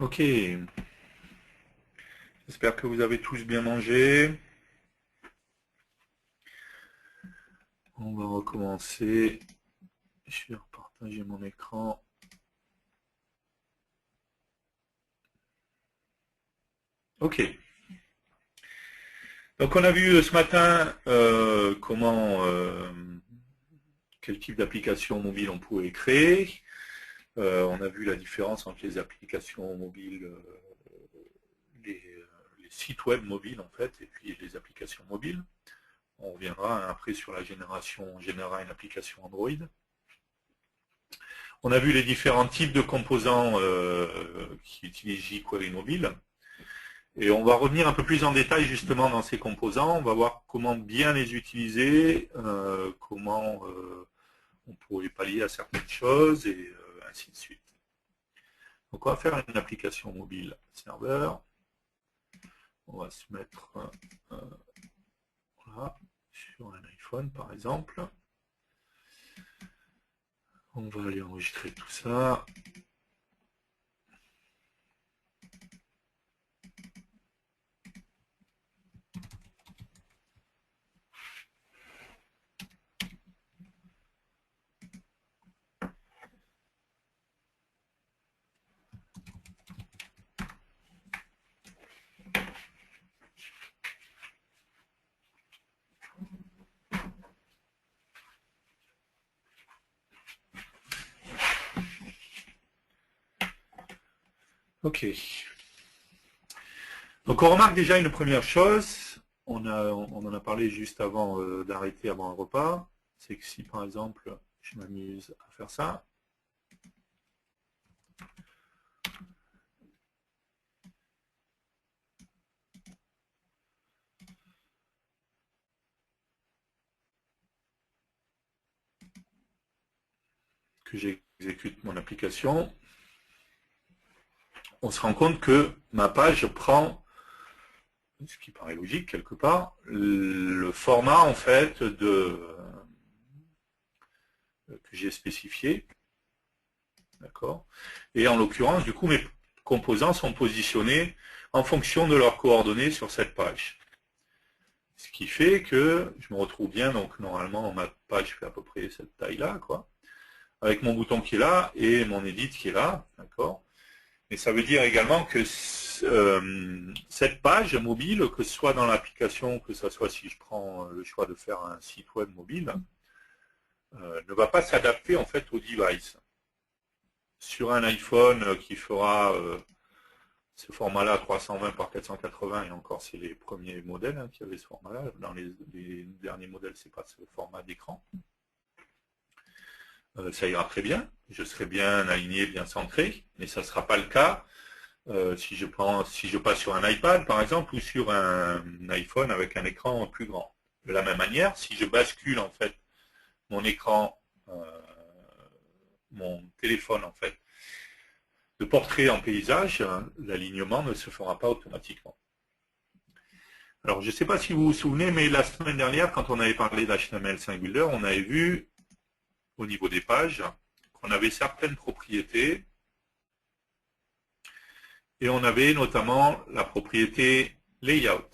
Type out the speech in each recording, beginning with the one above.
Ok, j'espère que vous avez tous bien mangé. On va recommencer. Je vais repartager mon écran. Ok, donc on a vu ce matin quel type d'application mobile on pouvait créer. On a vu la différence entre les applications mobiles, les sites web mobiles en fait, et puis les applications mobiles. On reviendra après sur la génération, on générera une application Android. On a vu les différents types de composants qui utilisent jQuery mobile. Et on va revenir un peu plus en détail justement dans ces composants. On va voir comment bien les utiliser, comment on pourrait pallier à certaines choses et ainsi de suite. Donc on va faire une application mobile serveur. On va se mettre voilà, sur un iPhone par exemple. On va aller enregistrer tout ça. Ok. Donc on remarque déjà une première chose. On en a parlé juste avant d'arrêter avant un repas. C'est que si par exemple je m'amuse à faire ça, que j'exécute mon application, on se rend compte que ma page prend, ce qui paraît logique quelque part, le format en fait que j'ai spécifié, d'accord. Et en l'occurrence, du coup, mes composants sont positionnés en fonction de leurs coordonnées sur cette page. Ce qui fait que je me retrouve bien, donc normalement ma page fait à peu près cette taille-là, quoi, avec mon bouton qui est là et mon edit qui est là, d'accord. Et ça veut dire également que cette page mobile, que ce soit dans l'application, que ce soit si je prends le choix de faire un site web mobile, ne va pas s'adapter en fait au device. Sur un iPhone qui fera ce format-là 320 par 480, et encore c'est les premiers modèles qui avaient ce format-là, dans les derniers modèles c'est pas ce format d'écran, ça ira très bien, je serai bien aligné, bien centré, mais ça ne sera pas le cas si je passe sur un iPad par exemple ou sur un iPhone avec un écran plus grand. De la même manière, si je bascule en fait mon écran, mon téléphone en fait, de portrait en paysage, l'alignement ne se fera pas automatiquement. Alors je ne sais pas si vous vous souvenez, mais la semaine dernière, quand on avait parlé d'HTML5 Builder, on avait vu au niveau des pages qu'on avait certaines propriétés et on avait notamment la propriété layout.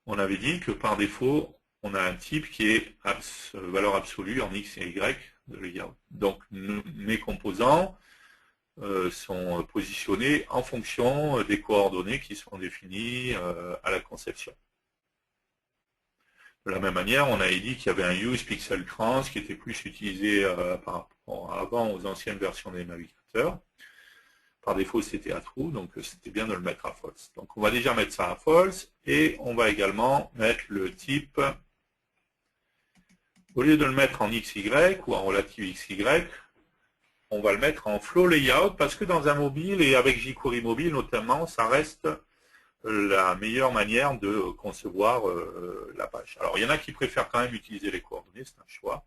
On avait dit que par défaut, on a un type qui est valeur absolue en X et Y de layout. Donc mes composants sont positionnés en fonction des coordonnées qui sont définies à la conception. De la même manière, on avait dit qu'il y avait un use pixel trans qui était plus utilisé par rapport avant aux anciennes versions des navigateurs. Par défaut, c'était à true, donc c'était bien de le mettre à false. Donc on va déjà mettre ça à false et on va également mettre le type, au lieu de le mettre en XY ou en relative XY, on va le mettre en flow layout parce que dans un mobile et avec jQuery mobile notamment, ça reste la meilleure manière de concevoir la page. Alors il y en a qui préfèrent quand même utiliser les coordonnées, c'est un choix,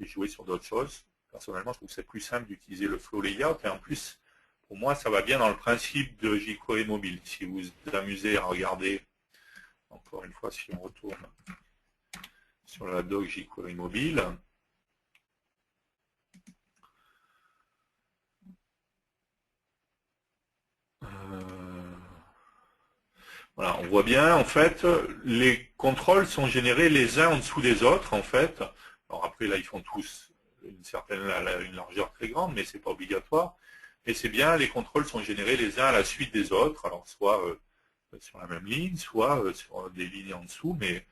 et jouer sur d'autres choses. Personnellement, je trouve que c'est plus simple d'utiliser le flow layout et en plus, pour moi, ça va bien dans le principe de jQuery mobile. Si vous vous amusez à regarder, encore une fois, si on retourne sur la doc jQuery mobile, Voilà, on voit bien, en fait, les contrôles sont générés les uns en dessous des autres, en fait. Alors après, là, ils font tous une largeur très grande, mais c'est pas obligatoire. Et c'est bien, les contrôles sont générés les uns à la suite des autres, alors soit sur la même ligne, soit sur des lignes en dessous, mais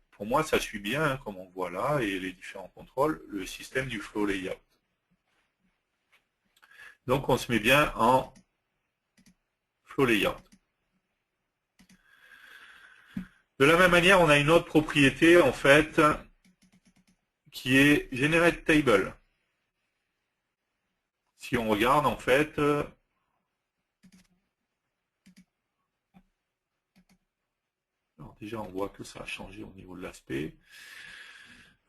pour moi, ça suit bien, hein, comme on voit là, et les différents contrôles, le système du flow layout. Donc, on se met bien en flow layout. De la même manière, on a une autre propriété, en fait, qui est Generate Table. Si on regarde, en fait, alors déjà, on voit que ça a changé au niveau de l'aspect.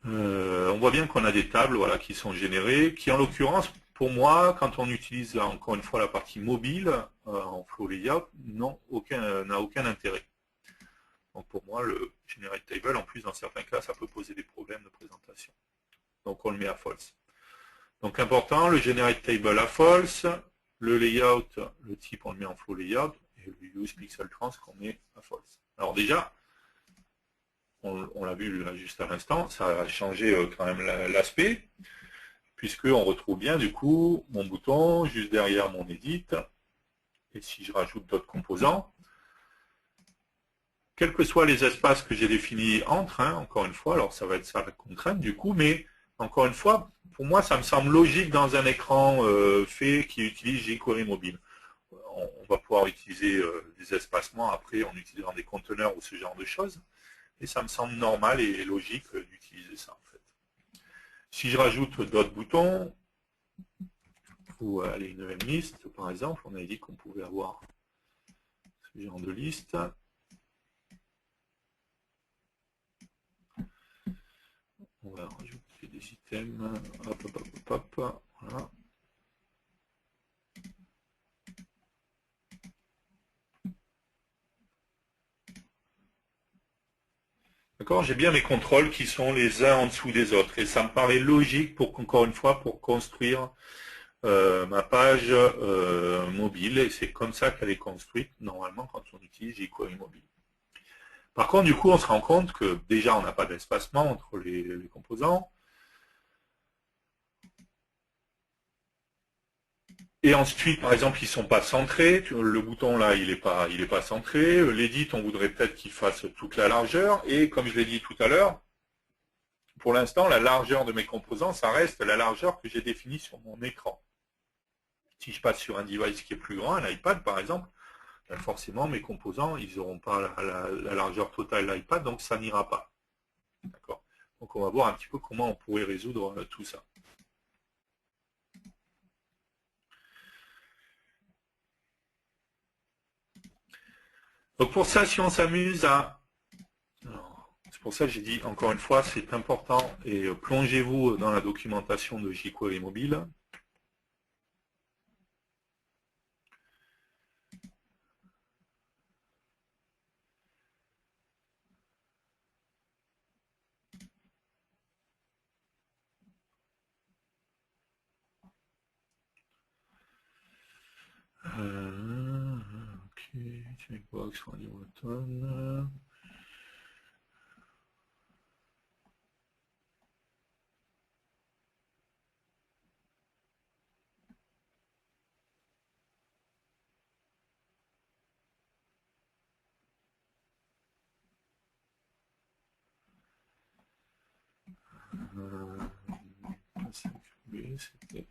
On voit bien qu'on a des tables voilà, qui sont générées, qui en l'occurrence, pour moi, quand on utilise encore une fois la partie mobile en flow layout, n'a aucun intérêt. Donc pour moi, le generate table, en plus, dans certains cas, ça peut poser des problèmes de présentation. Donc on le met à false. Donc important, le generate table à false, le layout, le type, on le met en flow layout, et le use pixel trans qu'on met à false. Alors déjà, on l'a vu là, juste à l'instant, ça a changé quand même l'aspect, puisqu'on retrouve bien du coup mon bouton juste derrière mon edit, et si je rajoute d'autres composants, quels que soient les espaces que j'ai définis entre, hein, encore une fois, alors ça va être ça la contrainte du coup, mais encore une fois, pour moi ça me semble logique dans un écran fait qui utilise jQuery mobile. On va pouvoir utiliser des espacements après en utilisant des conteneurs ou ce genre de choses, et ça me semble normal et logique d'utiliser ça en fait. Si je rajoute d'autres boutons, ou aller une même liste, par exemple, on a dit qu'on pouvait avoir ce genre de liste. On va rajouter des items, hop, hop, hop, hop, hop. Voilà. D'accord, j'ai bien mes contrôles qui sont les uns en dessous des autres. Et ça me paraît logique pour encore une fois, pour construire ma page mobile. Et c'est comme ça qu'elle est construite normalement quand on utilise jQuery mobile. Par contre, du coup, on se rend compte que déjà, on n'a pas d'espacement entre les composants. Et ensuite, par exemple, ils ne sont pas centrés. Le bouton là, il est pas centré. L'edit, on voudrait peut-être qu'il fasse toute la largeur. Et comme je l'ai dit tout à l'heure, pour l'instant, la largeur de mes composants, ça reste la largeur que j'ai définie sur mon écran. Si je passe sur un device qui est plus grand, un iPad par exemple, ben forcément mes composants, ils n'auront pas la largeur totale de l'iPad, donc ça n'ira pas. D'accord. Donc on va voir un petit peu comment on pourrait résoudre tout ça. Donc pour ça, si on s'amuse à... C'est pour ça que j'ai dit, encore une fois, c'est important, et plongez-vous dans la documentation de jQuery Mobile. Ok, checkbox, radio button. C'était...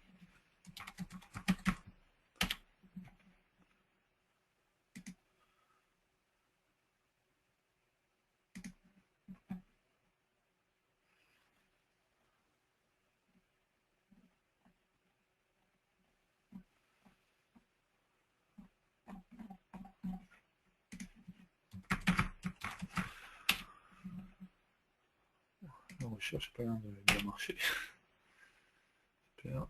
La recherche pas l'air de bien marcher. Super.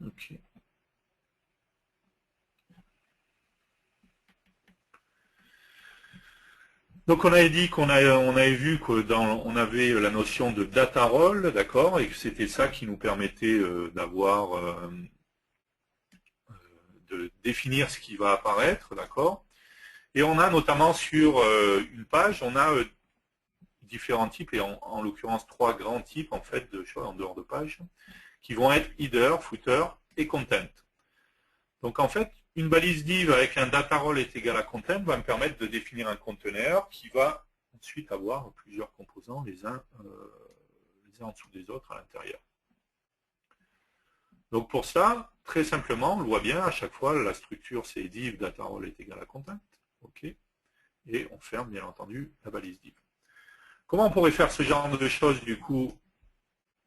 Ok. Donc on avait dit on avait vu on avait la notion de data role, d'accord, et que c'était ça qui nous permettait de définir ce qui va apparaître, d'accord. Et on a notamment sur une page, on a différents types, et en l'occurrence 3 grands types en fait de choses en dehors de page, qui vont être header, footer et content. Donc en fait, une balise div avec un data role est égal à content va me permettre de définir un conteneur qui va ensuite avoir plusieurs composants, les uns en dessous des autres à l'intérieur. Donc pour ça, très simplement, on le voit bien, à chaque fois, la structure c'est div data role est égal à content. OK. Et on ferme bien entendu la balise div. Comment on pourrait faire ce genre de choses du coup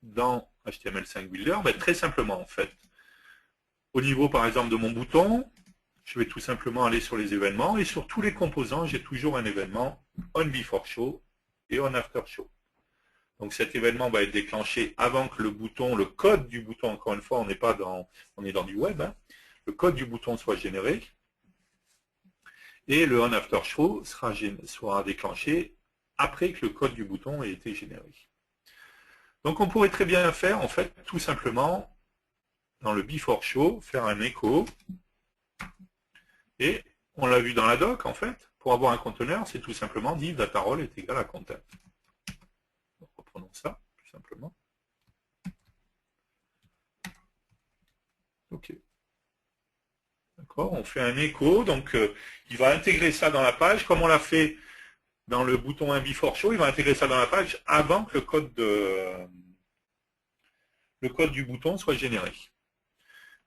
dans HTML5 Builder? Très simplement en fait. Au niveau par exemple de mon bouton, je vais tout simplement aller sur les événements et sur tous les composants, j'ai toujours un événement on before show et on after show. Donc cet événement va être déclenché avant que le bouton, le code du bouton, encore une fois, on est dans du web, hein, le code du bouton soit généré et le on after show sera déclenché après que le code du bouton ait été généré. Donc on pourrait très bien faire en fait tout simplement dans le before show, faire un écho. Et on l'a vu dans la doc, en fait, pour avoir un conteneur, c'est tout simplement div data role est égal à content. Donc, reprenons ça, tout simplement. OK. D'accord, on fait un écho, donc il va intégrer ça dans la page, comme on l'a fait dans le bouton un before show, il va intégrer ça dans la page avant que le code du bouton soit généré.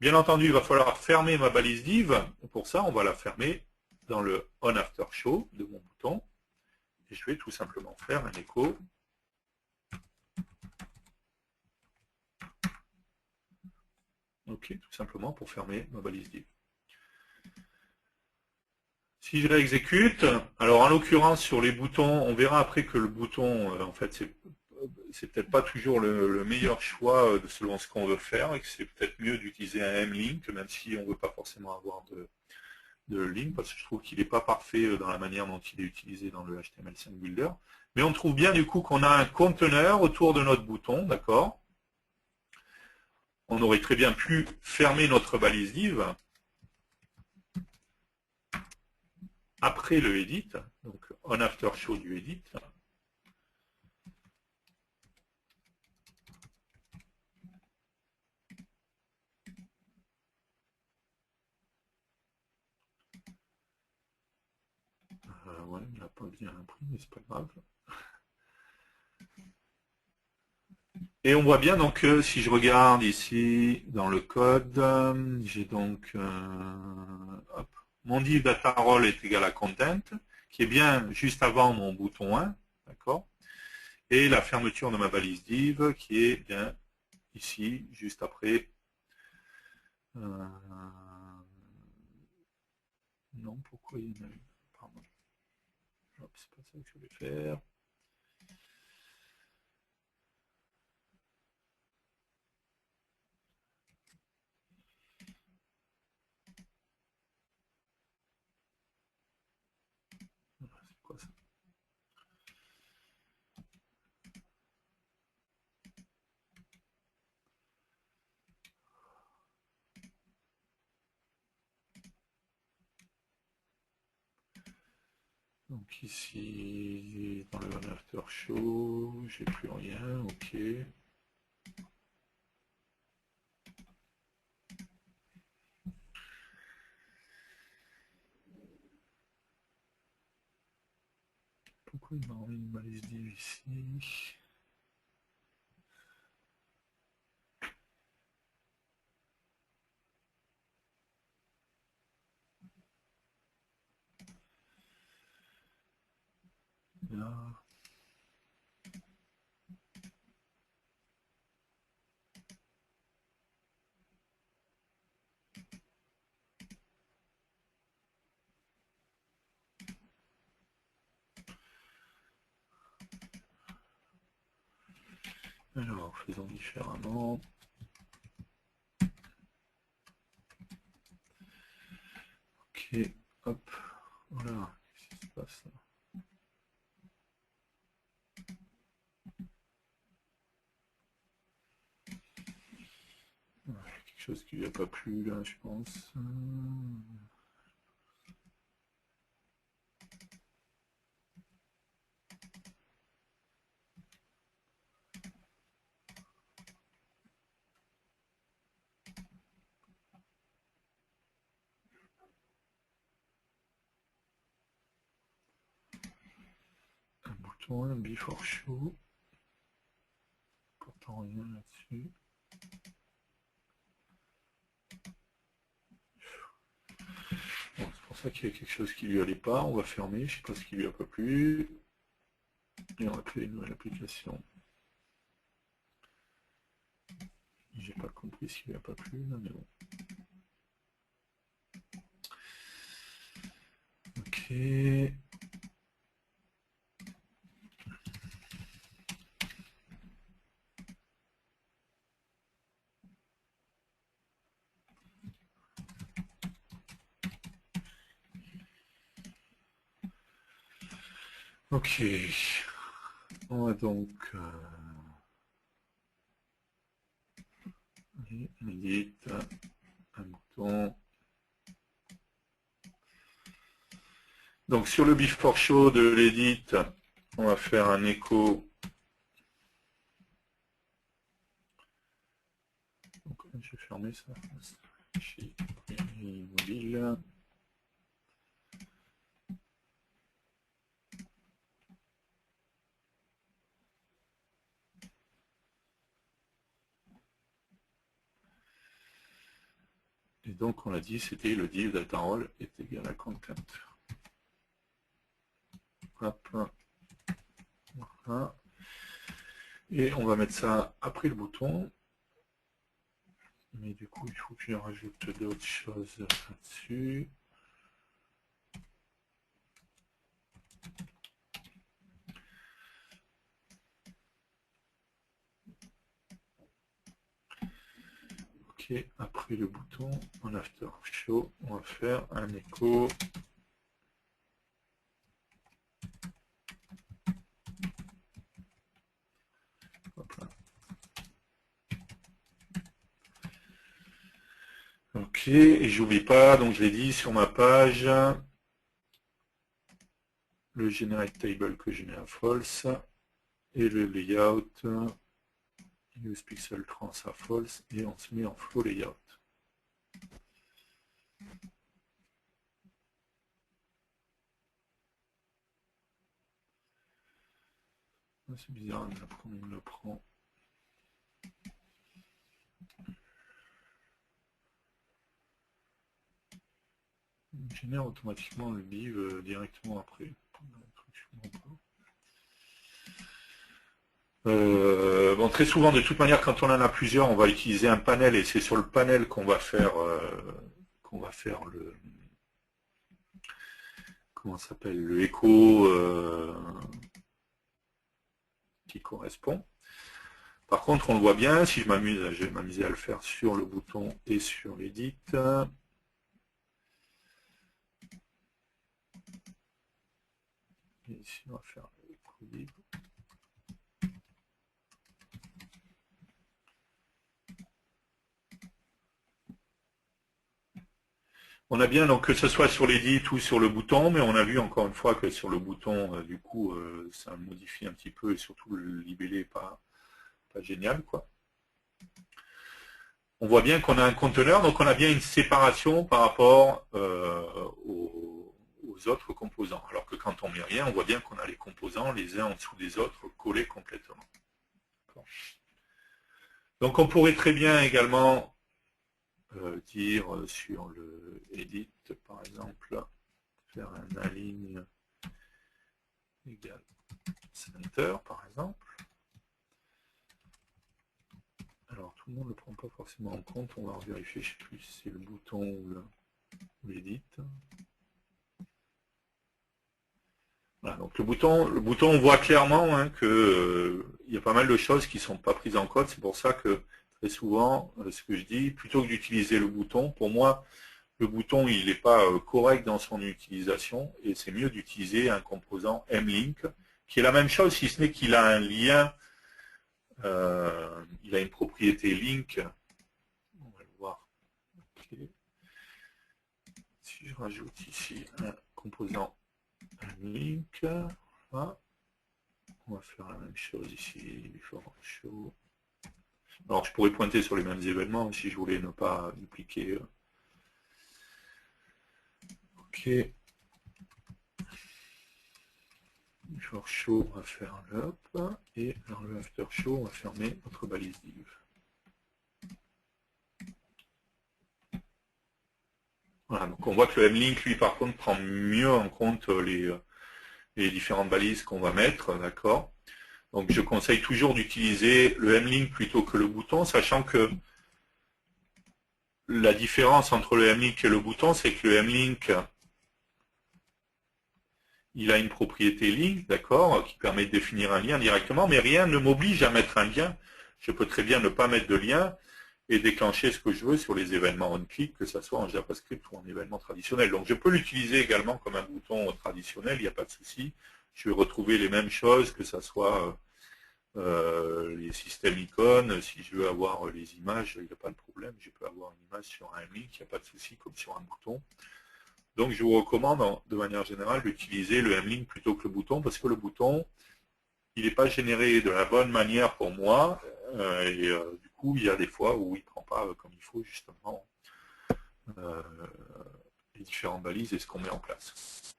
Bien entendu, il va falloir fermer ma balise div. Pour ça, on va la fermer dans le on after show de mon bouton. Et je vais tout simplement faire un écho. OK, tout simplement pour fermer ma balise div. Si je réexécute, alors en l'occurrence sur les boutons, on verra après que le bouton, en fait, c'est peut-être pas toujours le meilleur choix selon ce qu'on veut faire, et que c'est peut-être mieux d'utiliser un mlink, même si on ne veut pas forcément avoir de link, parce que je trouve qu'il n'est pas parfait dans la manière dont il est utilisé dans le HTML5 Builder. Mais on trouve bien du coup qu'on a un conteneur autour de notre bouton, d'accord. On aurait très bien pu fermer notre balise div après le edit, donc on after show du edit. Ouais, il n'a pas bien imprimé, mais c'est pas grave. Et on voit bien donc si je regarde ici dans le code, j'ai donc hop, mon div data role est égal à content, qui est bien juste avant mon bouton 1, d'accord, et la fermeture de ma balise div qui est bien ici, juste après. Non, pourquoi il y en a eu? Pardon. C'est pas ça que je voulais faire. C'est quoi ça? Donc ici, dans le on after show, j'ai plus rien, ok. Pourquoi il m'a envoyé une balise div ici? Là. Alors, faisons différemment. Ok, hop, voilà, qu'est-ce qui se passe là? chose qui lui a pas plu là, je pense. Un bouton, un before show. Pourtant rien là-dessus. Bon, c'est pour ça qu'il y a quelque chose qui lui allait pas. On va fermer, je sais pas ce qui lui a pas plu. Et on va créer une nouvelle application. J'ai pas compris ce qui lui a pas plu, là, mais bon. Ok. Ok. On va donc edit, un bouton. Donc sur le before show de l'edit, on va faire un écho. Donc, je vais fermer ça. Chez mobile. Et donc on l'a dit, c'était le div data role est égal à content. Hop. Voilà. Et on va mettre ça après le bouton. Mais du coup, il faut que je rajoute d'autres choses là-dessus. Ok, après le bouton, en after show, on va faire un écho. Ok, et j'oublie pas, donc je l'ai dit sur ma page, le generate table que je mets à false, et le layout, use pixel trans à false, et on se met en flow layout. C'est bizarre, on le prend. On génère automatiquement le div directement après. Bon, très souvent, de toute manière, quand on en a plusieurs, on va utiliser un panel et c'est sur le panel qu'on va faire le comment ça s'appelle, le écho qui correspond. Par contre, on le voit bien, si je vais m'amuser à le faire sur le bouton et sur l'edit. Et ici, on va faire l'écho libre. On a bien, donc, que ce soit sur l'edit ou sur le bouton, mais on a vu encore une fois que sur le bouton, du coup, ça modifie un petit peu et surtout le libellé n'est pas génial, quoi. On voit bien qu'on a un conteneur, donc on a bien une séparation par rapport aux autres composants. Alors que quand on met rien, on voit bien qu'on a les composants les uns en dessous des autres collés complètement. Donc on pourrait très bien également dire sur le edit, par exemple, faire un align égal center, par exemple. Alors tout le monde ne le prend pas forcément en compte, on va vérifier, je ne sais plus si c'est le bouton ou l'edit. Voilà, donc le bouton, on voit clairement hein, qu'il y a pas mal de choses qui ne sont pas prises en compte. C'est pour ça que très souvent, ce que je dis, plutôt que d'utiliser le bouton, pour moi, le bouton il n'est pas correct dans son utilisation et c'est mieux d'utiliser un composant mlink qui est la même chose, si ce n'est qu'il a un lien, il a une propriété link. On va le voir Si je rajoute ici un composant link, voilà. On va faire la même chose ici, before show. Alors je pourrais pointer sur les mêmes événements si je voulais ne pas dupliquer. Ok. Before show, on va faire l'up, et dans le after show, on va fermer notre balise div. Voilà, donc on voit que le mlink, lui, par contre, prend mieux en compte les différentes balises qu'on va mettre, d'accord. Donc je conseille toujours d'utiliser le mlink plutôt que le bouton, sachant que la différence entre le mlink et le bouton, c'est que le mlink, il a une propriété link, d'accord, qui permet de définir un lien directement, mais rien ne m'oblige à mettre un lien. Je peux très bien ne pas mettre de lien et déclencher ce que je veux sur les événements on-click, que ce soit en JavaScript ou en événement traditionnel. Donc je peux l'utiliser également comme un bouton traditionnel, il n'y a pas de souci. Je vais retrouver les mêmes choses, que ce soit les systèmes icônes. Si je veux avoir les images, il n'y a pas de problème. Je peux avoir une image sur un link, il n'y a pas de souci, comme sur un bouton. Donc je vous recommande de manière générale d'utiliser le mlink plutôt que le bouton, parce que le bouton, il n'est pas généré de la bonne manière pour moi, du coup il y a des fois où il ne prend pas comme il faut justement les différentes balises et ce qu'on met en place.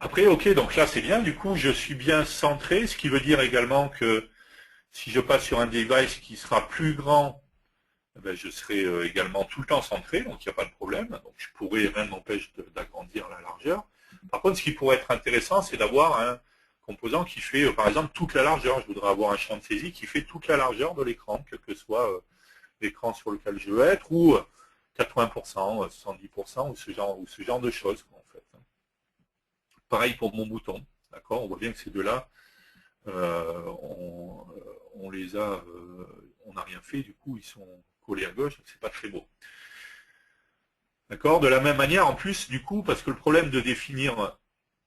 Après, ok, donc là c'est bien, du coup je suis bien centré, ce qui veut dire également que si je passe sur un device qui sera plus grand, ben, je serai également tout le temps centré, donc il n'y a pas de problème. Donc je pourrais, rien ne m'empêche d'agrandir la largeur. Par contre, ce qui pourrait être intéressant, c'est d'avoir un composant qui fait, par exemple, toute la largeur. Je voudrais avoir un champ de saisie qui fait toute la largeur de l'écran, quel que soit l'écran sur lequel je veux être, ou 80%, 70%, ou ce genre de choses, en fait. Pareil pour mon bouton, d'accord. On voit bien que ces deux-là, on les a, on n'a rien fait, du coup, ils sont collés à gauche, donc c'est pas très beau. D'accord. De la même manière, en plus, du coup, parce que le problème de définir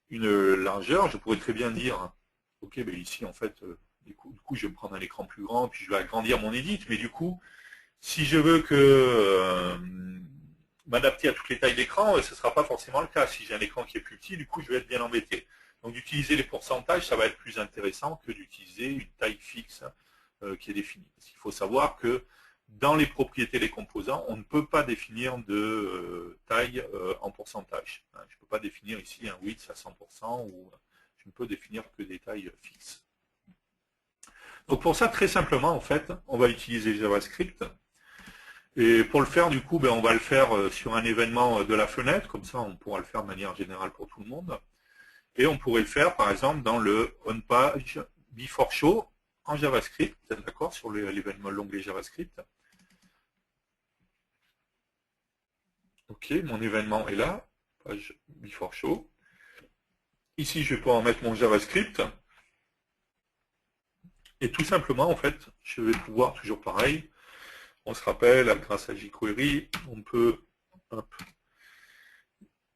une largeur, je pourrais très bien dire, ok, ben ici, en fait, du coup, je vais me prendre un écran plus grand, puis je vais agrandir mon edit, mais du coup, si je veux que m'adapter à toutes les tailles d'écran, ce ne sera pas forcément le cas. Si j'ai un écran qui est plus petit, du coup, je vais être bien embêté. Donc, d'utiliser les pourcentages, ça va être plus intéressant que d'utiliser une taille fixe qui est définie. Parce qu'il faut savoir que dans les propriétés des composants, on ne peut pas définir de taille en pourcentage. Je ne peux pas définir ici un width à 100% ou je ne peux définir que des tailles fixes. Donc pour ça, très simplement, en fait, on va utiliser JavaScript. Et pour le faire, du coup, ben, on va le faire sur un événement de la fenêtre, comme ça on pourra le faire de manière générale pour tout le monde. Et on pourrait le faire, par exemple, dans le onPage before show en JavaScript, d'accord, sur l'événement l'onglet JavaScript. Ok, mon événement est là, page before show. Ici, je vais pouvoir mettre mon JavaScript. Et tout simplement, en fait, je vais pouvoir, toujours pareil, on se rappelle, grâce à jQuery, on peut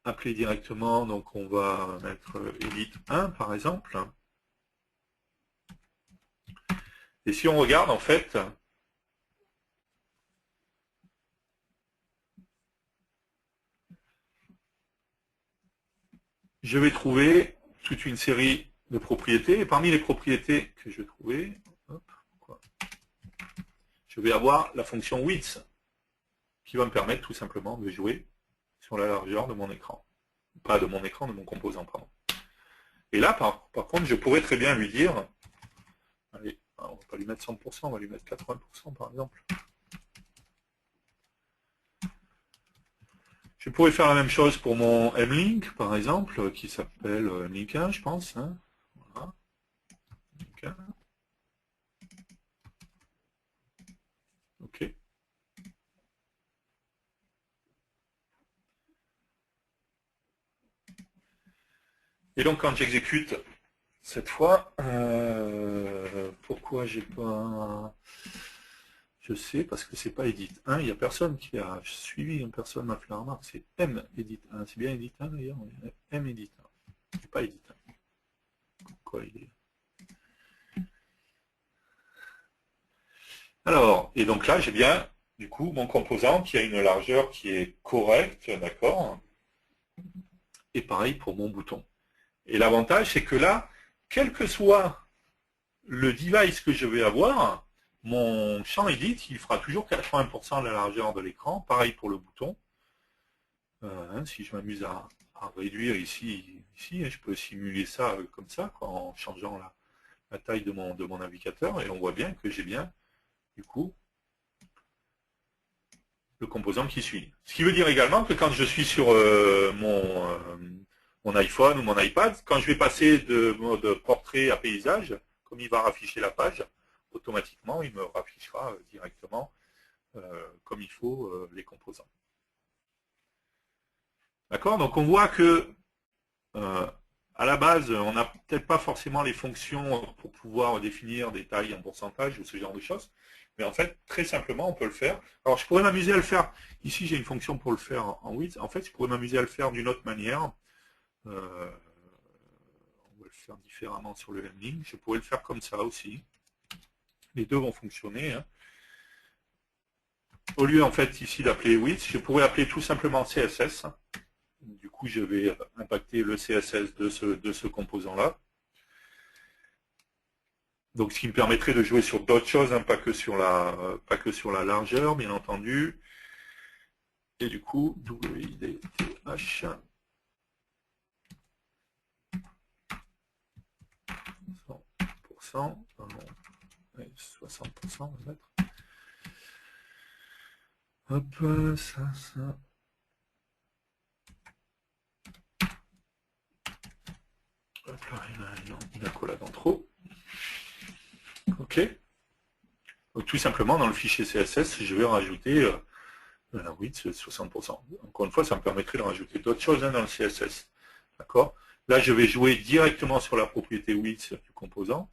appeler directement, donc on va mettre edit 1 par exemple. Et si on regarde, en fait, je vais trouver toute une série de propriétés. Et parmi les propriétés que je vais trouver, je vais avoir la fonction width qui va me permettre tout simplement de jouer sur la largeur de mon écran. Pas de mon écran, de mon composant, pardon. Et là, par contre, je pourrais très bien lui dire, allez, on ne va pas lui mettre 100%, on va lui mettre 80% par exemple. Je pourrais faire la même chose pour mon mlink, par exemple, qui s'appelle mlink 1, je pense. Hein. Voilà. Mlink 1. OK. Et donc, quand j'exécute cette fois, pourquoi j'ai pas... Je sais, parce que c'est pas edit 1, il n'y a personne qui a suivi, personne m'a fait la remarque, c'est M edit 1, c'est bien edit 1 d'ailleurs, M edit 1, c'est pas edit 1. Pourquoi il est... Alors, et donc là, j'ai bien du coup, mon composant qui a une largeur qui est correcte, d'accord? Et pareil pour mon bouton. Et l'avantage, c'est que là, quel que soit le device que je vais avoir, mon champ edit, il fera toujours 80% de la largeur de l'écran. Pareil pour le bouton. Si je m'amuse à réduire ici, je peux simuler ça comme ça, quoi, en changeant la taille de mon navigateur, et on voit bien que j'ai bien, du coup, le composant qui suit. Ce qui veut dire également que quand je suis sur mon iPhone ou mon iPad, quand je vais passer de mode portrait à paysage, comme il va rafficher la page, automatiquement, il me raffichera directement comme il faut les composants. D'accord? Donc on voit que à la base, on n'a peut-être pas forcément les fonctions pour pouvoir définir des tailles en pourcentage ou ce genre de choses. Mais en fait, très simplement, on peut le faire. Alors, je pourrais m'amuser à le faire. Ici, j'ai une fonction pour le faire en width. En fait, je pourrais m'amuser à le faire d'une autre manière. On va le faire différemment sur le landing. Je pourrais le faire comme ça aussi. Les deux vont fonctionner. Hein. Au lieu, en fait, ici d'appeler width, je pourrais appeler tout simplement CSS. Du coup, je vais impacter le CSS de ce composant-là. Donc, ce qui me permettrait de jouer sur d'autres choses, hein, pas que sur la largeur, bien entendu. Et du coup, WIDTH, 100%, 60%, on va mettre. Hop, ça. Hop là, il a collé en trop. Ok. Donc, tout simplement, dans le fichier CSS, je vais rajouter la width 60%. Encore une fois, ça me permettrait de rajouter d'autres choses hein, dans le CSS. D'accord? Là, je vais jouer directement sur la propriété width du composant.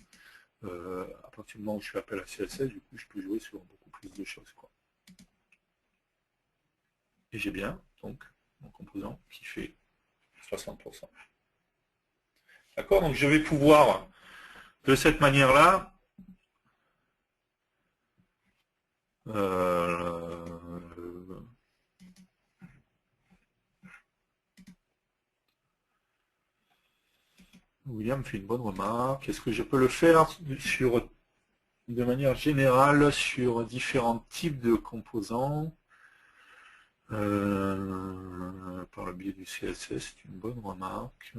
À partir du moment où je fais appel à CSS, du coup, je peux jouer sur beaucoup plus de choses. Quoi. Et j'ai bien, donc, mon composant qui fait 60%. D'accord? Donc, je vais pouvoir, de cette manière-là, William fait une bonne remarque. Est-ce que je peux le faire de manière générale sur différents types de composants par le biais du CSS? C'est une bonne remarque.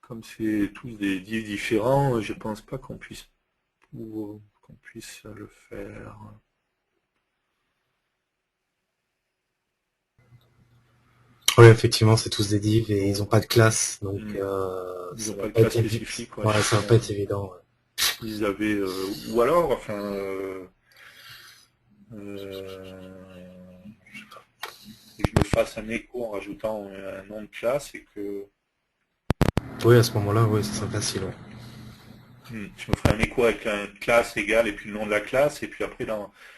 Comme c'est tous des divs différents, je pense pas qu'on puisse le faire. Oui, effectivement, c'est tous des divs et ils n'ont pas de classe, donc Ils n'ont ça va pas de pas être classe évident. spécifique. Ouais, ça va pas être évident. Ouais. Ils avaient, ou alors, enfin, que je me fasse un écho en rajoutant un nom de classe et que Oui, à ce moment-là, oui, ça serait facile. Ouais. je me ferai un écho avec une classe égale et puis le nom de la classe et puis après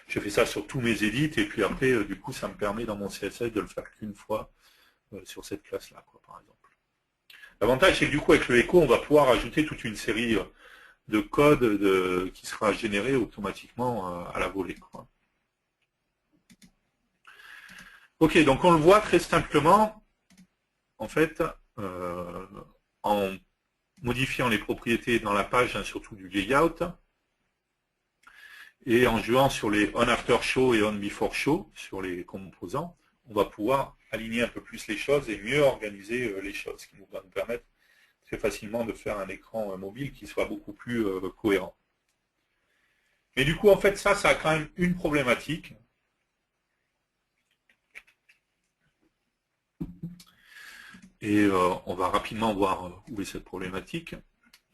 je fais ça sur tous mes edits et puis après du coup ça me permet dans mon CSS de le faire qu'une fois sur cette classe là quoi par exemple. L'avantage c'est que du coup avec le écho on va pouvoir ajouter toute une série de codes qui sera généré automatiquement à la volée quoi. Ok donc on le voit très simplement en fait en modifiant les propriétés dans la page, hein, surtout du layout, et en jouant sur les on after show et on before show, sur les composants, on va pouvoir aligner un peu plus les choses et mieux organiser les choses, ce qui va nous permettre très facilement de faire un écran mobile qui soit beaucoup plus cohérent. Mais du coup, en fait, ça a quand même une problématique. Et on va rapidement voir où est cette problématique.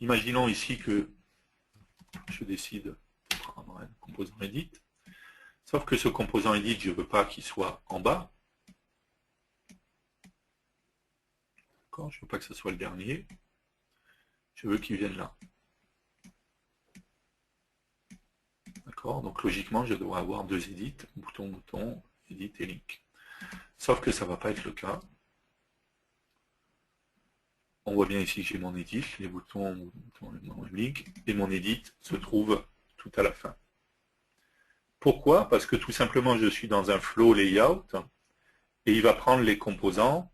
Imaginons ici que je décide de prendre un composant edit. Sauf que ce composant edit, je ne veux pas qu'il soit en bas. Je ne veux pas que ce soit le dernier. Je veux qu'il vienne là. D'accord? Donc logiquement, je dois avoir deux edits, bouton, edit et link. Sauf que ça ne va pas être le cas. on voit bien ici que j'ai mon edit, les boutons, mon link, et mon edit se trouve tout à la fin. Pourquoi? Parce que tout simplement, je suis dans un flow layout, et il va prendre les composants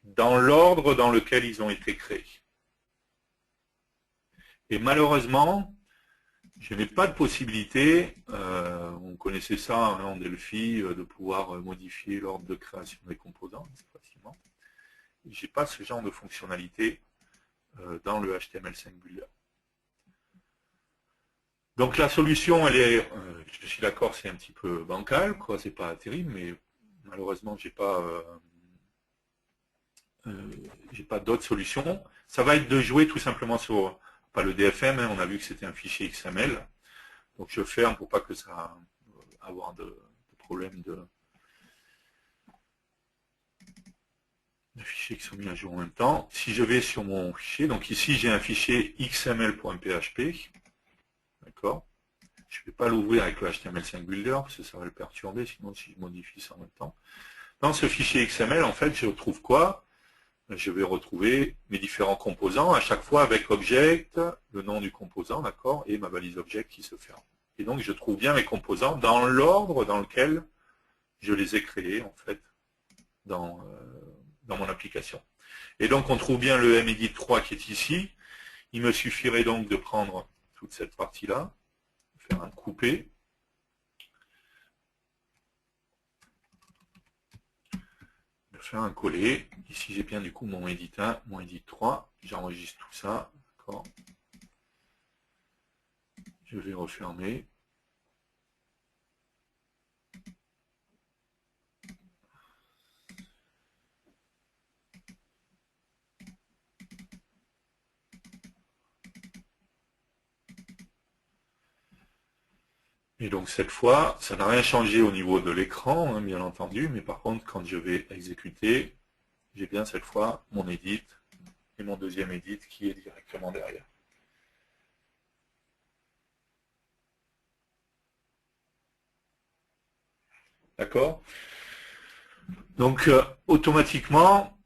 dans l'ordre dans lequel ils ont été créés. Et malheureusement, je n'ai pas de possibilité, on connaissait ça en Delphi, de pouvoir modifier l'ordre de création des composants facilement. Je n'ai pas ce genre de fonctionnalité dans le HTML5 Builder. Donc la solution, elle est, je suis d'accord, c'est un petit peu bancal, quoi, c'est pas terrible, mais malheureusement, j'ai pas d'autres solutions. Ça va être de jouer tout simplement sur, pas le DFM, hein, on a vu que c'était un fichier XML, donc je ferme pour pas que ça avoir de problème de fichiers qui sont mis à jour en même temps. Si je vais sur mon fichier, donc ici j'ai un fichier xml.php, d'accord. Je ne vais pas l'ouvrir avec le HTML5 Builder parce que ça va le perturber, sinon si je modifie ça en même temps. Dans ce fichier XML, en fait, je retrouve quoi? Je vais retrouver mes différents composants, à chaque fois avec object, le nom du composant, d'accord, et ma balise object qui se ferme. Et donc, je trouve bien mes composants dans l'ordre dans lequel je les ai créés, en fait, dans mon application. Et donc, on trouve bien le medit 3 qui est ici. Il me suffirait donc de prendre toute cette partie-là, faire un coupé, de faire un coller. Ici, j'ai bien du coup mon edit 1, mon edit 3. J'enregistre tout ça, d'accord. Je vais refermer. Et donc cette fois, ça n'a rien changé au niveau de l'écran, hein, bien entendu, mais par contre, quand je vais exécuter, j'ai bien cette fois mon edit et mon deuxième edit qui est directement derrière. D'accord? Donc automatiquement,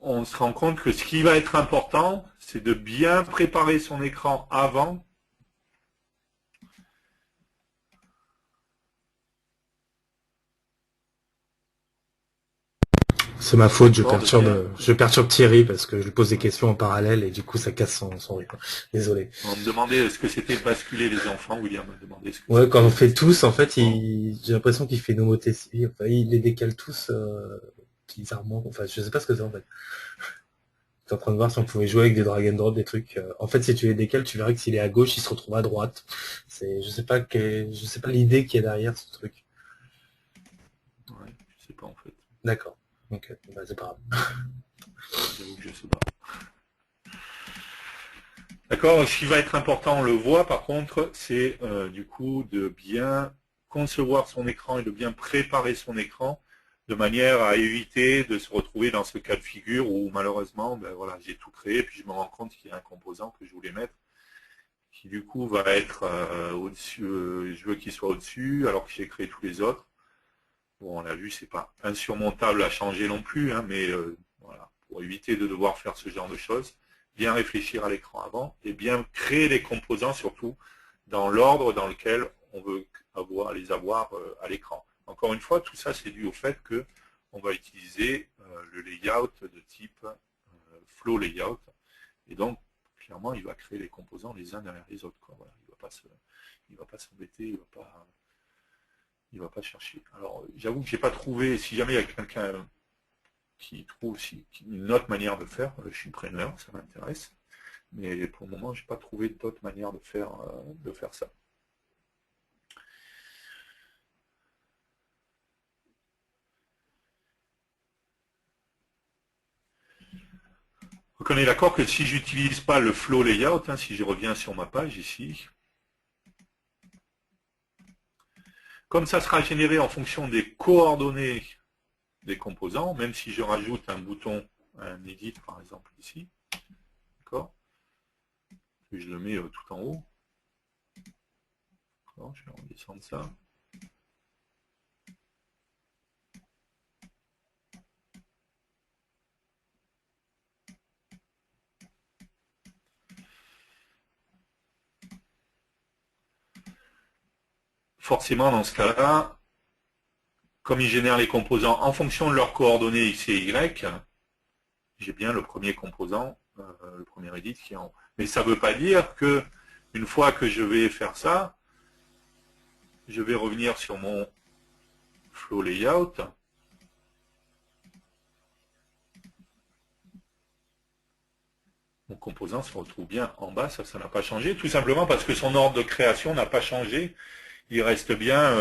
on se rend compte que ce qui va être important, c'est de bien préparer son écran avant. C'est ma faute, Bien... je perturbe Thierry parce que je lui pose des questions en parallèle et du coup ça casse son rythme. Désolé. On me demandait ce que c'était basculer les enfants. William me demandait ce que Ouais, quand on c'était fait basculer tous, en les fait, enfants. j'ai l'impression qu'il fait une homothétie. Enfin, il les décale tous bizarrement. Enfin, je sais pas ce que c'est en fait. J'étais en train de voir si on pouvait jouer avec des drag and drop, des trucs. En fait, si tu les décales, tu verrais que s'il est à gauche, il se retrouve à droite. Je sais pas l'idée qu'il y a derrière ce truc. Ouais, je sais pas en fait. D'accord. Ok, bah, c'est pas grave. J'avoue que je sais pas. D'accord. Ce qui va être important, on le voit par contre, c'est du coup de bien concevoir son écran et de bien préparer son écran de manière à éviter de se retrouver dans ce cas de figure où malheureusement, ben voilà, j'ai tout créé puis je me rends compte qu'il y a un composant que je voulais mettre qui du coup va être au-dessus. Je veux qu'il soit au-dessus alors que j'ai créé tous les autres. Bon, on l'a vu, c'est pas insurmontable à changer non plus, hein, mais voilà, pour éviter de devoir faire ce genre de choses, bien réfléchir à l'écran avant et bien créer les composants surtout dans l'ordre dans lequel on veut les avoir à l'écran. Encore une fois, tout ça c'est dû au fait que on va utiliser le layout de type flow layout et donc clairement il va créer les composants les uns derrière les autres, quoi. Voilà, il va pas s'embêter, il va pas chercher. Alors, j'avoue que j'ai pas trouvé, si jamais il y a quelqu'un qui trouve une autre manière de faire, je suis preneur, ça m'intéresse. Mais pour le moment, j'ai pas trouvé d'autre manière de faire ça. Donc on est d'accord que si j'utilise pas le flow layout, hein, si je reviens sur ma page ici, comme ça sera généré en fonction des coordonnées des composants, même si je rajoute un bouton, un edit par exemple ici, d'accord, que je le mets tout en haut, je vais redescendre ça. forcément dans ce cas-là, comme il génère les composants en fonction de leurs coordonnées x et y, j'ai bien le premier composant, le premier edit qui est en haut. Mais ça ne veut pas dire que une fois que je vais faire ça, je vais revenir sur mon flow layout. Mon composant se retrouve bien en bas, ça n'a pas changé, tout simplement parce que son ordre de création n'a pas changé. Il reste bien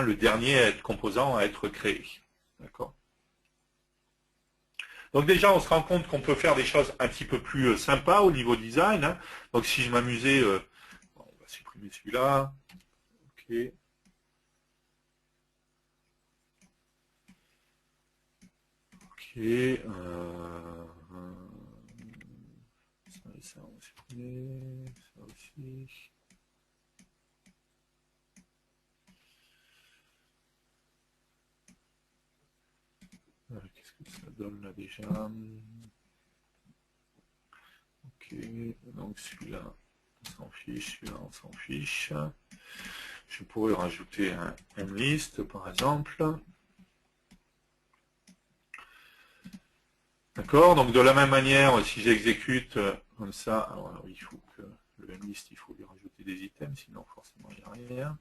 le dernier composant à être créé. D'accord. Donc déjà, on se rend compte qu'on peut faire des choses un petit peu plus sympas au niveau design. Hein. Donc si je m'amusais, on va supprimer celui-là. Ok. Ok. Ça, on va supprimer. Ça aussi. Qu'est-ce que ça donne là déjà? Ok, donc celui-là, on s'en fiche, celui-là, on s'en fiche. Je pourrais rajouter un mlist, par exemple. D'accord, donc de la même manière, si j'exécute comme ça, alors il faut que le mlist, il faut lui rajouter des items, sinon forcément il n'y a rien.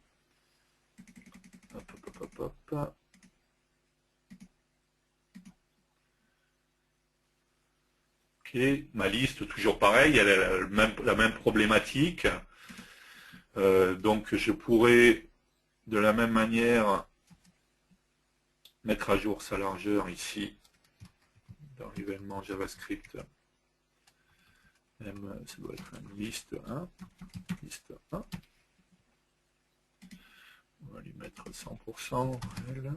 Hop, hop, hop, hop, hop. Ok, ma liste, toujours pareil, elle a la même problématique. Donc je pourrais de la même manière mettre à jour sa largeur ici dans l'événement JavaScript. M, ça doit être une liste 1. Liste 1. On va lui mettre 100%. Elle.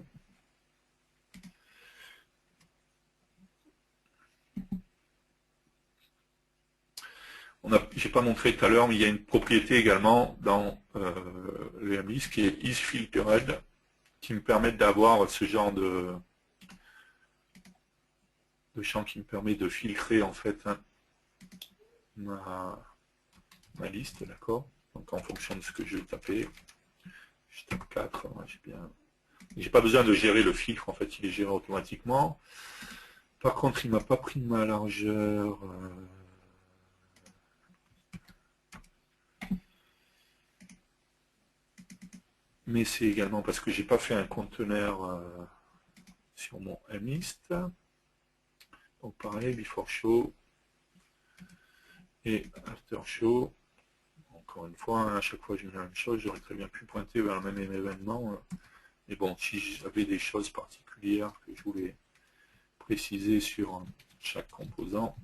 J'ai pas montré tout à l'heure, mais il y a une propriété également dans le mlist qui est isFiltered, qui me permet d'avoir ce genre de champ qui me permet de filtrer en fait ma liste, d'accord. Donc en fonction de ce que je vais taper, je tape 4, j'ai pas besoin de gérer le filtre, en fait il est géré automatiquement. Par contre il m'a pas pris ma largeur. Mais c'est également parce que j'ai pas fait un conteneur sur mon mlist. Donc pareil, before show et after show. Encore une fois, à chaque fois je mets la même chose, j'aurais très bien pu pointer vers le même événement. Mais bon, si j'avais des choses particulières que je voulais préciser sur chaque composant.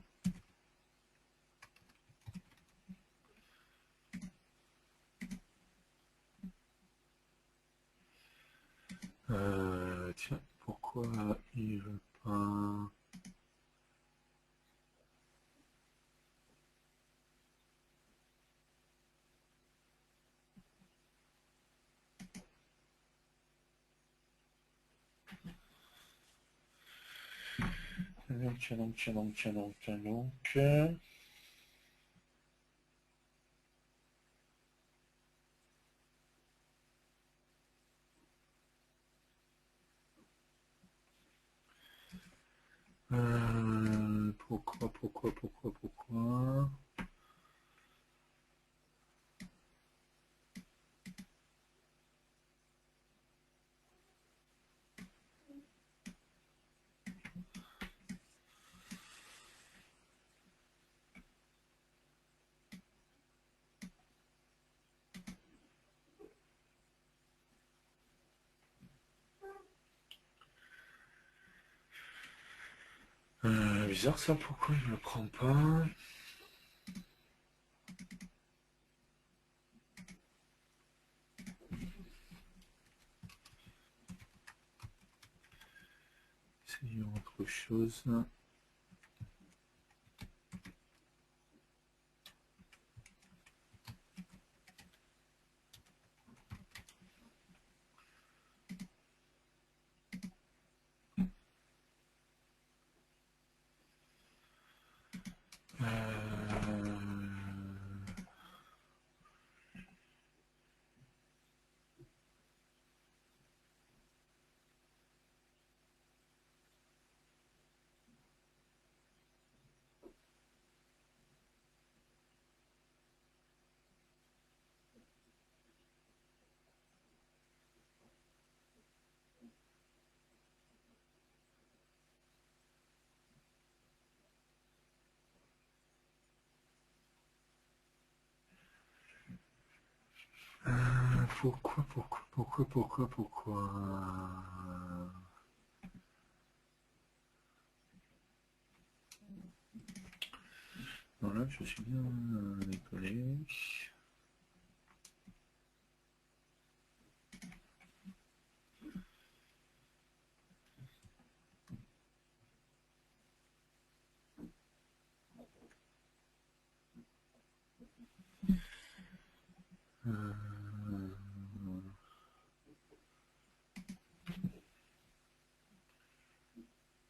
Tiens, pourquoi il veut pas... Donc. Pourquoi bizarre ça, pourquoi il ne le prend pas? Essayons autre chose. Voilà, je suis bien déconné.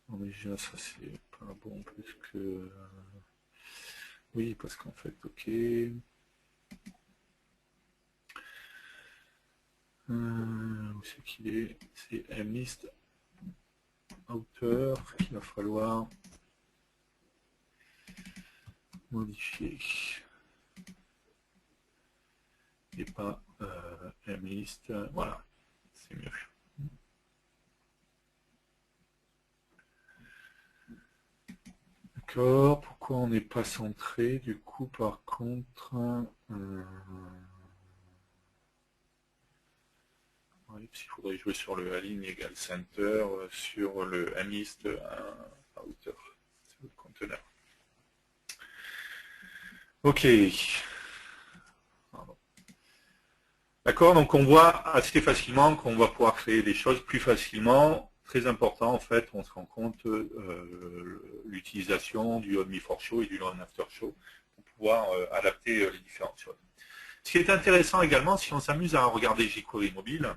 Non, mais déjà, ça c'est pas bon plus que... Oui, parce qu'en fait, ok. Où c'est qu'il est? C'est mlist outer qu'il va falloir modifier. Et pas mlist. Voilà, c'est mieux. D'accord, pourquoi on n'est pas centré du coup par contre oui, il faudrait jouer sur le align égale center sur le mlist outer, c'est le conteneur. Ok. D'accord, donc on voit assez facilement qu'on va pouvoir créer des choses plus facilement. Très important en fait, on se rend compte l'utilisation du on-before-show et du on-after-show pour pouvoir adapter les différentes choses. Ce qui est intéressant également, si on s'amuse à regarder jQuery mobile,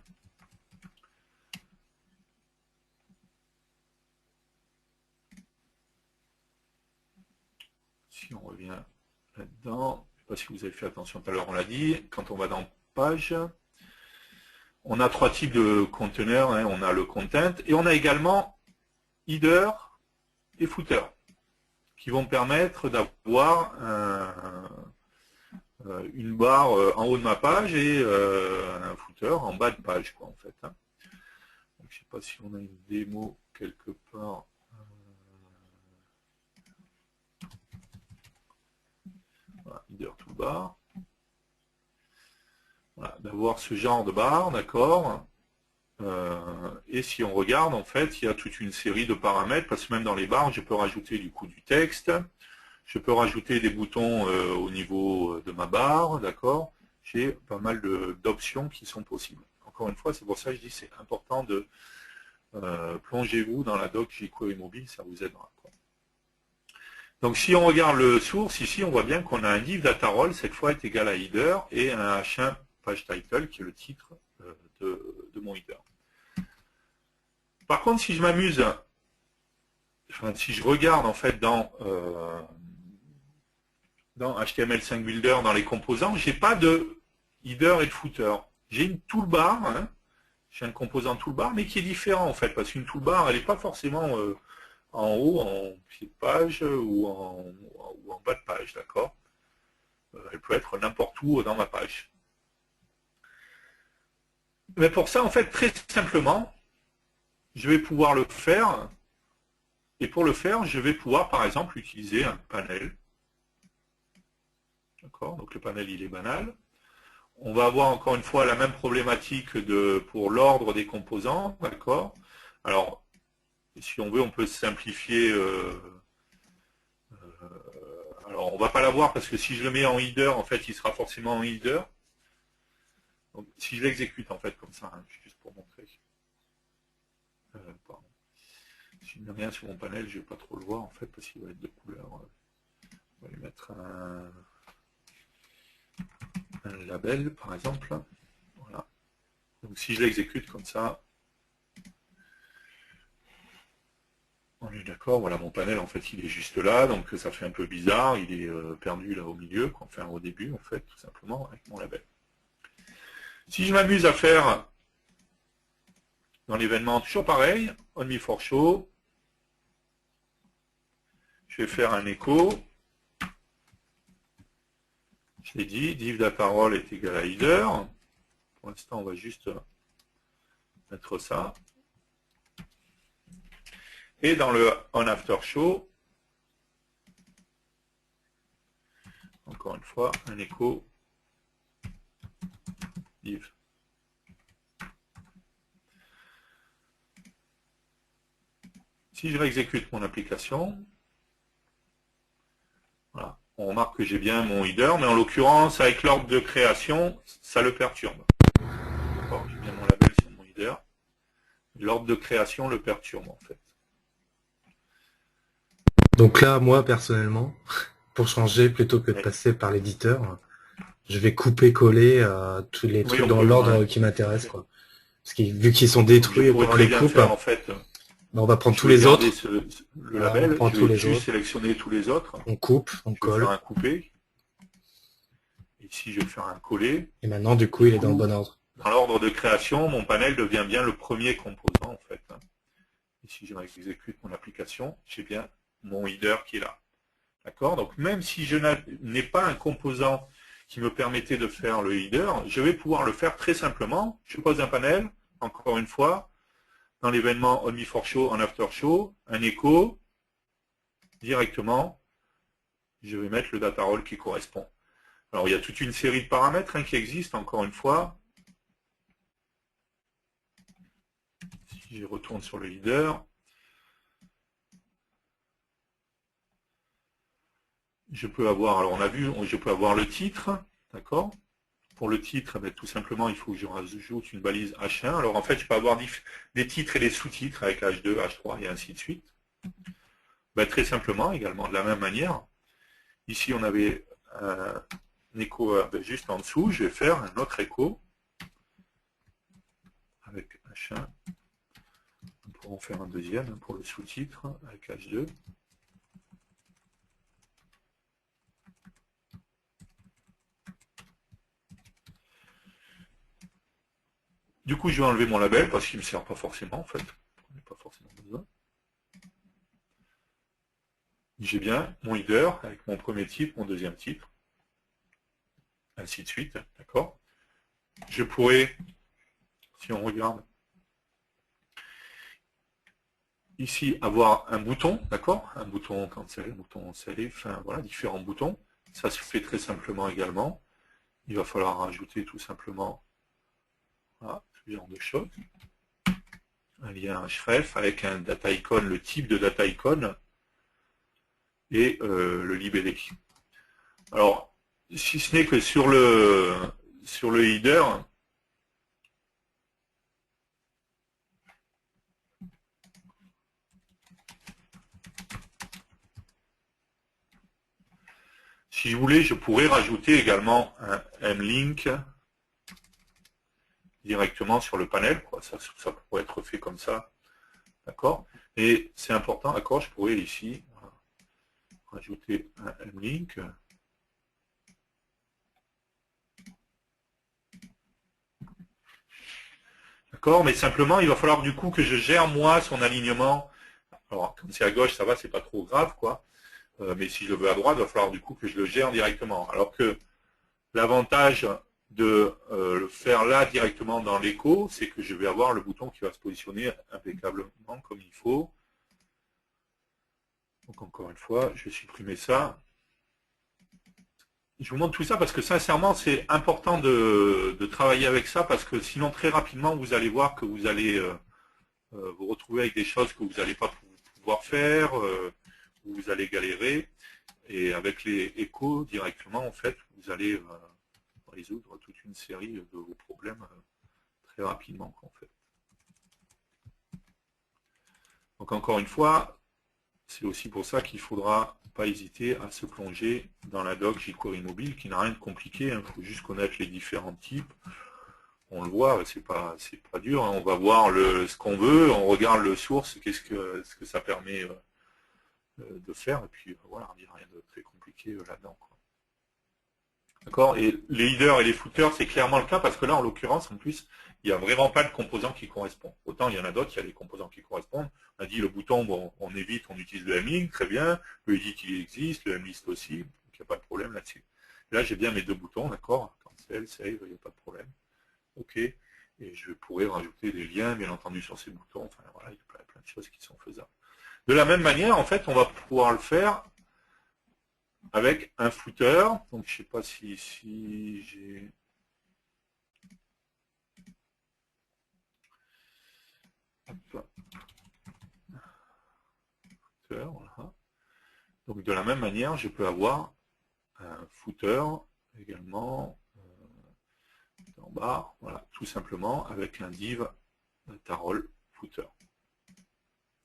si on revient là-dedans, je ne sais pas si vous avez fait attention tout à l'heure, on l'a dit, quand on va dans page, on a trois types de conteneurs, hein. On a le content et on a également header et footer qui vont permettre d'avoir une barre en haut de ma page et un footer en bas de page, quoi, en fait. Hein. Donc, je ne sais pas si on a une démo quelque part. Voilà, header toolbar. Voilà, d'avoir ce genre de barre, d'accord. Et si on regarde, en fait, il y a toute une série de paramètres, parce que même dans les barres, je peux rajouter du coup du texte, je peux rajouter des boutons au niveau de ma barre, d'accord. J'ai pas mal d'options qui sont possibles. Encore une fois, c'est pour ça que je dis c'est important de plongez-vous dans la doc jQuery mobile, ça vous aidera. Quoi. Donc si on regarde le source, ici on voit bien qu'on a un div data role, cette fois est égal à header, et un h1 page title qui est le titre de mon header. Par contre, si je m'amuse, enfin, si je regarde en fait dans HTML5 Builder, dans les composants, j'ai pas de header et de footer. J'ai une toolbar, hein, j'ai un composant toolbar, mais qui est différent en fait, parce qu'une toolbar, elle n'est pas forcément en haut, en pied de page ou en bas de page, d'accord. Elle peut être n'importe où dans ma page. Mais pour ça, en fait, très simplement, je vais pouvoir le faire. Et pour le faire, je vais pouvoir, par exemple, utiliser un panel. D'accord, donc le panel, il est banal. On va avoir encore une fois la même problématique pour l'ordre des composants. D'accord. Alors, si on veut, on peut simplifier. Alors, on ne va pas l'avoir parce que si je le mets en header, en fait, il sera forcément en header. Donc, si je l'exécute, en fait, comme ça, hein, juste pour montrer. Pardon. Si je ne mets rien sur mon panel, je ne vais pas trop le voir, en fait, parce qu'il va être de couleur. On va lui mettre un label, par exemple. Voilà. Donc, si je l'exécute comme ça, on est d'accord, voilà, mon panel, en fait, il est juste là, donc ça fait un peu bizarre, il est perdu là au milieu, enfin au début, en fait, tout simplement, avec mon label. Si je m'amuse à faire, dans l'événement, toujours pareil, on-before-show, je vais faire un écho, je l'ai dit, div data role est égal à header, pour l'instant, on va juste mettre ça, et dans le on-after-show, encore une fois, un écho div Si je réexécute mon application, voilà, on remarque que j'ai bien mon header, mais en l'occurrence, avec l'ordre de création, ça le perturbe. D'accord, j'ai bien mon label sur mon header. L'ordre de création le perturbe en fait. Donc là, moi, personnellement, pour changer, plutôt que de Mais, passer par l'éditeur, je vais couper-coller tous les oui, trucs on dans peut, ouais, l'ordre qui tout à m'intéresse, fait. quoi. Parce que vu qu'ils sont Donc je détruits pourrais quand on très les bien coupe, faire en fait, on va prendre je tous veux les garder autres. le Voilà, on label, prend je tous vais les juste autres, sélectionner tous les autres, on coupe, on je vais faire colle, un coupé, ici je vais faire un coller, et maintenant, du coup, du il est dans le coup, bon ordre. dans l'ordre de création, mon panel devient bien le premier composant en fait. Et si je exécute mon application, j'ai bien mon header qui est là. D'accord? Donc même si je n'ai pas un composant qui me permettait de faire le header, je vais pouvoir le faire très simplement. Je pose un panel, encore une fois, dans l'événement on before show, en after show, un écho, directement, je vais mettre le data role qui correspond. Alors il y a toute une série de paramètres qui existent, encore une fois. Si je retourne sur le header, je peux avoir, alors on a vu, je peux avoir le titre, d'accord? Pour le titre, tout simplement, il faut que je rajoute une balise H1. Alors en fait, je peux avoir des titres et des sous-titres avec H2, H3 et ainsi de suite. Très simplement, également, de la même manière. Ici, on avait un écho juste en dessous. Je vais faire un autre écho avec H1. On pourra en faire un deuxième pour le sous-titre avec H2. Du coup, je vais enlever mon label parce qu'il ne me sert pas forcément, en fait. On n'a pas forcément besoin. J'ai bien mon header avec mon premier titre, mon deuxième titre, ainsi de suite, d'accord? Je pourrais, si on regarde, ici avoir un bouton, d'accord? Un bouton cancel, un bouton save, enfin voilà, différents boutons. Ça se fait très simplement également. Il va falloir rajouter tout simplement voilà, ce genre de choses. Un lien href avec un data icon, le type de data icon et le libellé. Alors, si ce n'est que sur le header, si je voulais, je pourrais rajouter également un mlink directement sur le panel. Quoi. Ça pourrait être fait comme ça. D'accord? Et c'est important, d'accord, je pourrais ici voilà, rajouter un mlink. D'accord? Mais simplement, il va falloir du coup que je gère moi son alignement. Alors, quand c'est à gauche, ça va, c'est pas trop grave, quoi. Mais si je le veux à droite, il va falloir du coup que je le gère directement. Alors que l'avantage de le faire là directement dans l'écho, c'est que je vais avoir le bouton qui va se positionner impeccablement comme il faut. Donc encore une fois, je vais supprimer ça. Je vous montre tout ça parce que sincèrement, c'est important de travailler avec ça parce que sinon très rapidement, vous allez voir que vous allez vous retrouver avec des choses que vous n'allez pas pouvoir faire, où vous allez galérer. Et avec les échos directement, en fait, vous allez résoudre toute une série de vos problèmes très rapidement, en fait. Donc encore une fois, c'est aussi pour ça qu'il ne faudra pas hésiter à se plonger dans la doc jQuery mobile, qui n'a rien de compliqué, il faut juste connaître les différents types. On le voit, c'est pas dur, hein. On va voir ce qu'on veut, on regarde le source, ce que ça permet de faire, et puis voilà, il n'y a rien de très compliqué là-dedans. D'accord? Et les headers et les footers, c'est clairement le cas, parce que là, en l'occurrence, en plus, il n'y a vraiment pas de composant qui correspond. Autant il y en a d'autres, il y a des composants qui correspondent. On a dit le bouton, bon, on évite, on utilise le mlink, très bien. Le edit, il existe, le mlist aussi, donc il n'y a pas de problème là-dessus. Là, j'ai bien mes deux boutons, d'accord? Cancel, save, il n'y a pas de problème. OK. Et je pourrais rajouter des liens, bien entendu, sur ces boutons. Enfin, voilà, il y a plein de choses qui sont faisables. De la même manière, en fait, on va pouvoir le faire avec un footer. Donc, je ne sais pas si j'ai... footer, voilà. Donc de la même manière, je peux avoir un footer également en bas, voilà, tout simplement avec un div tarol footer.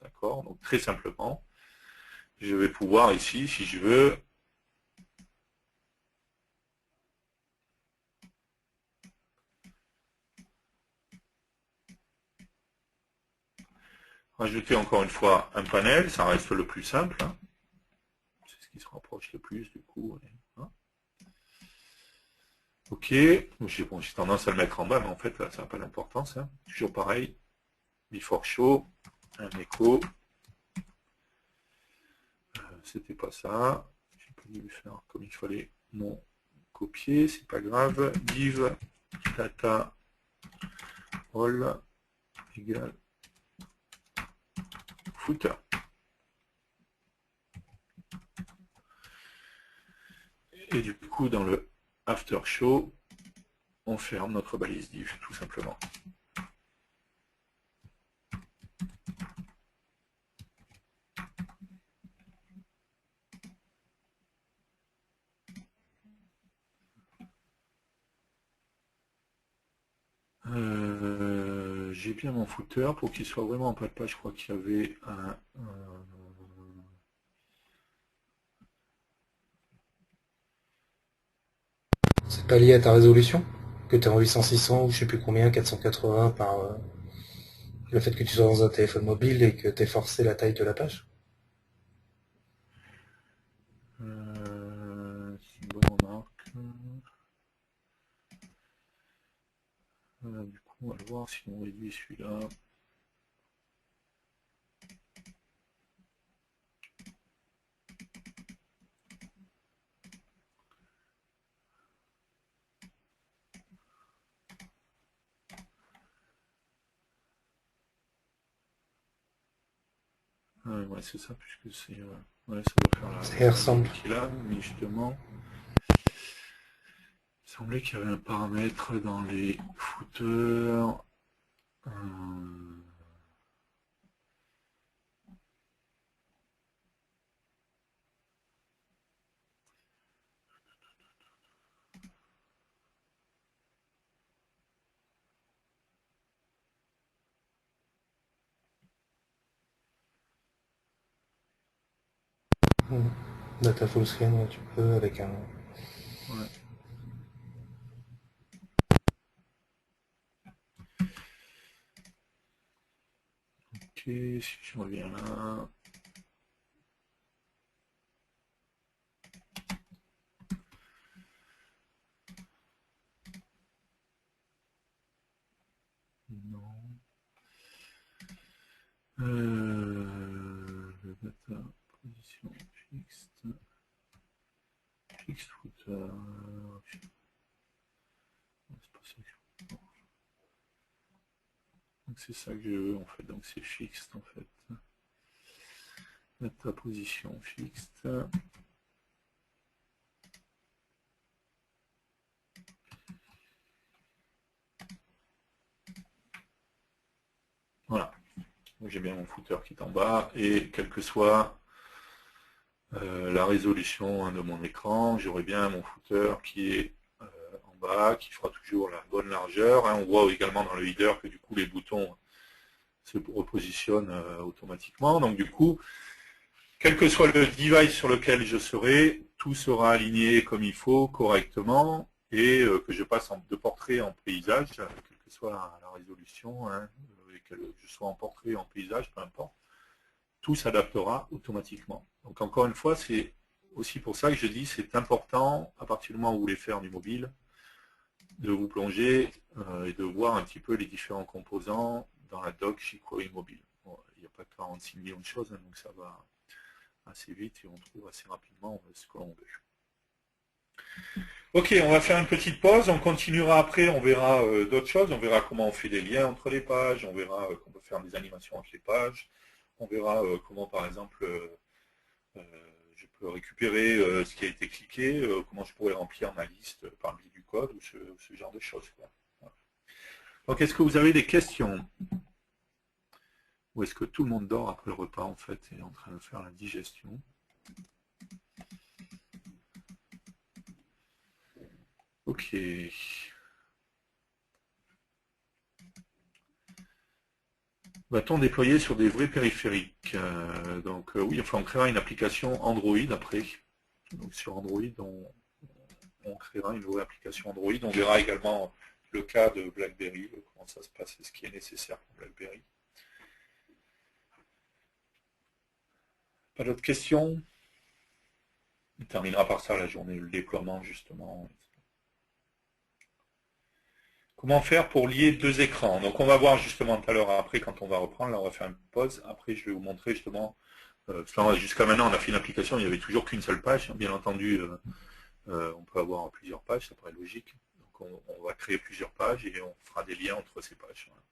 D'accord? Donc très simplement, je vais pouvoir ici, si je veux, rajouter encore une fois un panel, ça reste le plus simple. Hein. C'est ce qui se rapproche le plus du coup. Hein. Ok, j'ai tendance à le mettre en bas, mais en fait, ça n'a pas d'importance. Hein. Toujours pareil, before show, un écho. C'était pas ça. J'ai pas dû le faire comme il fallait. Non, copier, c'est pas grave. Div data all égale footer. Et du coup, dans le after show, on ferme notre balise div, tout simplement. J'ai bien mon footer pour qu'il soit vraiment en pas de page. Je crois qu'il y avait un C'est pas lié à ta résolution? Que tu es en 800-600 ou je sais plus combien, 480 par le fait que tu sois dans un téléphone mobile et que tu aies forcé la taille de la page? c'est une bonne remarque. Du coup, on va le voir si on réduit celui-là. Ouais, c'est ça, puisque c'est. Ouais, ça doit faire Ça ressemble. qu'il a, mais justement, il semblait qu'il y avait un paramètre dans les footers. Data full screen, ouais, tu peux avec un. Ouais. Ok, si je reviens là. Non. Le data position fixe. Fixe footer. C'est pas ça que je veux. Donc c'est ça que je veux en fait. Donc c'est fixe en fait. Data position fixe. Voilà. Donc j'ai bien mon footer qui est en bas et quelle que soit la résolution de mon écran, j'aurai bien mon footer qui est en bas, qui fera toujours la bonne largeur. Hein. On voit également dans le header que du coup les boutons se repositionnent automatiquement. Donc du coup, quel que soit le device sur lequel je serai, tout sera aligné comme il faut, correctement, et que je passe de portrait en paysage, quelle que soit la résolution, hein, et que je sois en portrait, en paysage, peu importe, tout s'adaptera automatiquement. Donc encore une fois, c'est aussi pour ça que je dis c'est important, à partir du moment où vous voulez faire du mobile, de vous plonger et de voir un petit peu les différents composants dans la doc jQuery mobile. Bon, il n'y a pas 46 millions de choses, hein, donc ça va assez vite et on trouve assez rapidement ce que l'on veut. Ok, on va faire une petite pause, on continuera après, on verra d'autres choses, on verra comment on fait des liens entre les pages, on verra qu'on peut faire des animations entre les pages, on verra comment par exemple je peux récupérer ce qui a été cliqué, comment je pourrais remplir ma liste par le biais du code ou ce genre de choses. Quoi. Voilà. Donc est-ce que vous avez des questions? Ou est-ce que tout le monde dort après le repas, en fait, et est en train de faire la digestion? Ok. Va-t-on déployer sur des vrais périphériques? Donc oui, enfin on créera une application Android après. Donc sur Android, on créera une vraie application Android. On verra également le cas de BlackBerry, comment ça se passe et ce qui est nécessaire pour BlackBerry. Pas d'autres questions? On terminera par ça la journée, le déploiement justement. Comment faire pour lier deux écrans? Donc on va voir justement tout à l'heure après quand on va reprendre, là on va faire une pause. Après je vais vous montrer justement, jusqu'à maintenant on a fait une application, il n'y avait toujours qu'une seule page. Bien entendu, on peut avoir plusieurs pages, ça paraît logique. Donc on va créer plusieurs pages et on fera des liens entre ces pages. Voilà.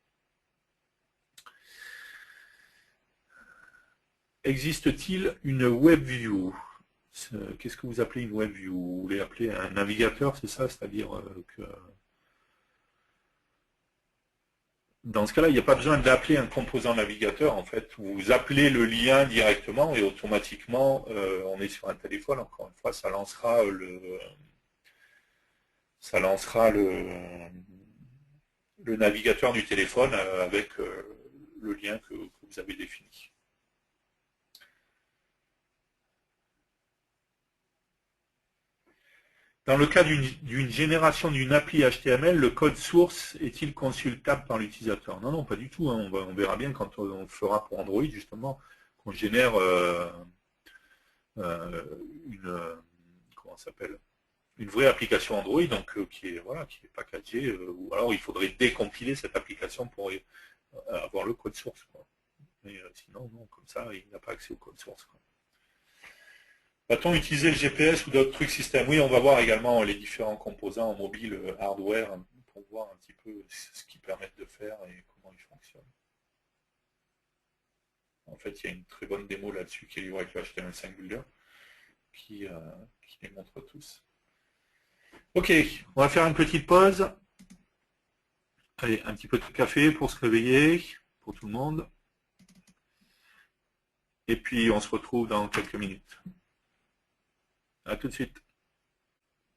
Existe-t-il une WebView? Qu'est-ce que vous appelez une WebView? Vous voulez appeler un navigateur, c'est ça? C'est-à-dire que dans ce cas-là, il n'y a pas besoin d'appeler un composant navigateur. En fait, vous appelez le lien directement et automatiquement, on est sur un téléphone. Encore une fois, ça lancera le navigateur du téléphone avec le lien que vous avez défini. Dans le cas d'une génération d'une appli HTML, le code source est-il consultable par l'utilisateur? Non, non, pas du tout. Hein. On verra bien quand on le fera pour Android, justement, qu'on génère comment ça s'appelle, une vraie application Android, donc qui est packagée, ou alors il faudrait décompiler cette application pour avoir le code source. Quoi. Mais sinon, non, comme ça, il n'a pas accès au code source. Quoi. Va-t-on utiliser le GPS ou d'autres trucs système? Oui, on va voir également les différents composants mobile, hardware, pour voir un petit peu ce qu'ils permettent de faire et comment ils fonctionnent. En fait, il y a une très bonne démo là-dessus qui est livrée avec le HTML5 Builder qui les montre tous. Ok, on va faire une petite pause. Allez, un petit peu de café pour se réveiller, pour tout le monde. Et puis, on se retrouve dans quelques minutes. À tout de suite.